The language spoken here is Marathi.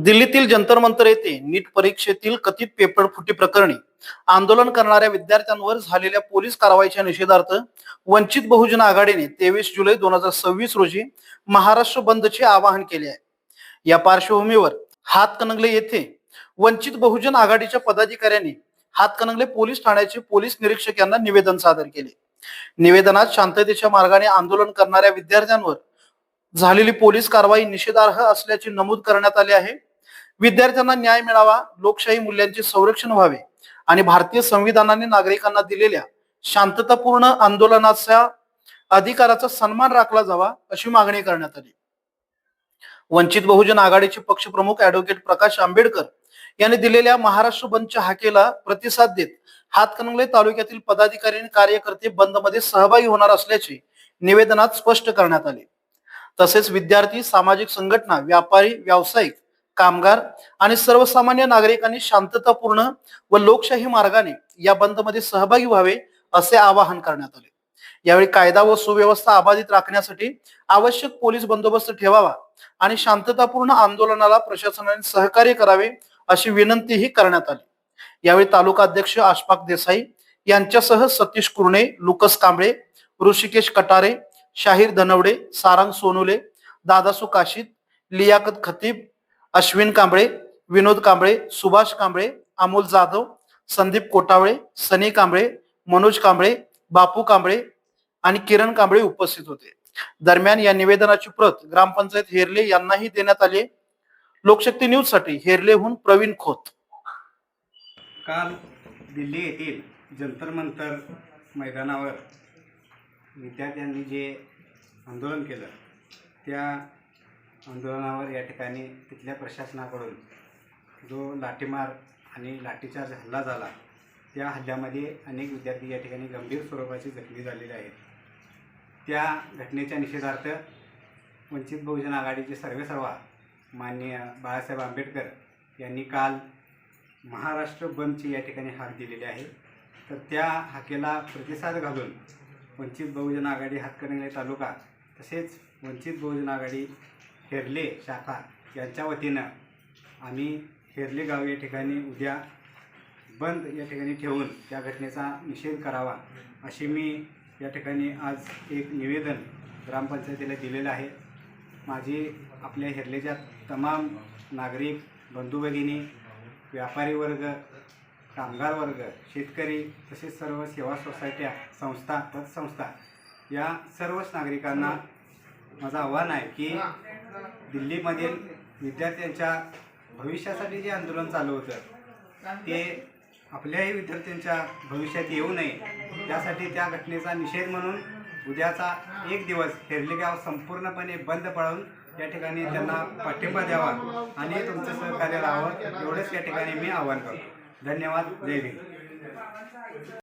दिल्लीतील जंतर मंतर येथे नीट परीक्षेतील कथित पेपर फुटी प्रकरणी आंदोलन करणाऱ्या विद्यार्थ्यांवर झालेल्या पोलीस कारवाईच्या निषेधार्थ वंचित बहुजन आघाडीने 23 जुलै 2026 रोजी महाराष्ट्र बंदचे आवाहन केले आहे. या पार्श्वभूमीवर हातकणंगले येथे वंचित बहुजन आघाडीच्या पदाधिकाऱ्यांनी हातकणंगले पोलीस ठाण्याचे पोलीस निरीक्षक यांना निवेदन सादर केले. निवेदनात शांततेच्या मार्गाने आंदोलन करणाऱ्या विद्यार्थ्यांवर झालेली पोलीस कारवाई निषेधार्ह असल्याचे नमूद करण्यात आले आहे. विद्यार्थ्यांना न्याय मिळावा, लोकशाही मूल्यांचे संरक्षण व्हावे आणि भारतीय संविधानाने नागरिकांना दिलेल्या शांततापूर्ण आंदोलनाच्या अधिकाराचा सन्मान राखला जावा अशी मागणी करण्यात आली. वंचित बहुजन आघाडीचे पक्षप्रमुख ऍडव्होकेट प्रकाश आंबेडकर यांनी दिलेल्या महाराष्ट्र बंदच्या हाकेला प्रतिसाद देत हातकणंगले तालुक्यातील पदाधिकारी आणि कार्यकर्ते बंद मध्ये सहभागी होणार असल्याचे निवेदनात स्पष्ट करण्यात आले. तसेच विद्यार्थी, सामाजिक संघटना, व्यापारी, व्यावसायिक, कामगार आणि सर्वसामान्य नागरिकांनी शांततापूर्ण व लोकशाही मार्गाने या बंद मध्ये सहभागी व्हावे असे आवाहन करण्यात आले. यावेळी कायदा व सुव्यवस्था अबाधित राखण्यासाठी आवश्यक पोलीस बंदोबस्त ठेवावा आणि शांततापूर्ण आंदोलनाला प्रशासनाने सहकार्य करावे अशी विनंतीही करण्यात आली. यावेळी तालुका अध्यक्ष अशफाक देसाई यांच्यासह सतीश कुर्णे, लुकस कांबळे, ऋषिकेश कटारे, शाहीर धनवडे, सारंग सोनुले, दादासू काशीद, लियाकत खतीब, अश्विन कांबळे, विनोद कांबळे, सुभाष कांबळे, अमोल जाधव, संदीप कोटावळे, सनी कांबळे, मनोज कांबळे, बापू कांबळे आणि किरण कांबळे उपस्थित होते. दरम्यान या निवेदनाची प्रत ग्रामपंचायत हेरले यांनाही देण्यात आली. लोकशक्ती न्यूज साठी हेरलेहून प्रवीण खोत. काल दिल्ली येथील जंतर मंतर मैदानावर विद्यार्थ्यांनी जे आंदोलन केलं त्या आंदोलनावर या ठिकाणी तिथल्या प्रशासनाकडून जो लाठीमार आणि लाठीचार्ज हल्ला झाला त्या हल्ल्यामध्ये अनेक विद्यार्थी या ठिकाणी गंभीर स्वरूपाचे जखमी झालेले आहेत. त्या घटनेच्या निषेधार्थ वंचित बहुजन आघाडीचे सर्वेसर्वा माननीय बाळासाहेब आंबेडकर यांनी काल महाराष्ट्र बंदची या ठिकाणी हाक दिलेली आहे. तर त्या हाकेला प्रतिसाद घालून वंचित बहुजन आघाडी हातकणंगले तालुका तसेच वंचित बहुजन आघाडी हेरले शाखा यांच्या वतीनं आम्ही हेरले गाव या ठिकाणी उद्या बंद या ठिकाणी ठेवून त्या घटनेचा निषेध करावा अशी मी या ठिकाणी आज एक निवेदन ग्रामपंचायतीला दिलेलं आहे. माझी आपल्या हेरलेच्या तमाम नागरिक बंधू भगिनी, व्यापारी वर्ग, कामगार वर्ग, शेतकरी तसेच सर्व सेवा सोसायट्या, संस्था, पतसंस्था या सर्वच नागरिकांना माझं आव्हान आहे की दिल्लीमधील विद्यार्थ्यांच्या भविष्यासाठी जे आंदोलन चालू होतं ते आपल्याही विद्यार्थ्यांच्या भविष्यात येऊ नये त्यासाठी त्या घटनेचा निषेध म्हणून उद्याचा एक दिवस हेरले गाव संपूर्णपणे बंद पाळून या ठिकाणी त्यांना पाठिंबा द्यावा आणि तुमचं सहकार्य राहावं एवढंच या ठिकाणी मी आवाहन करतो. धन्यवाद. जय हिंद.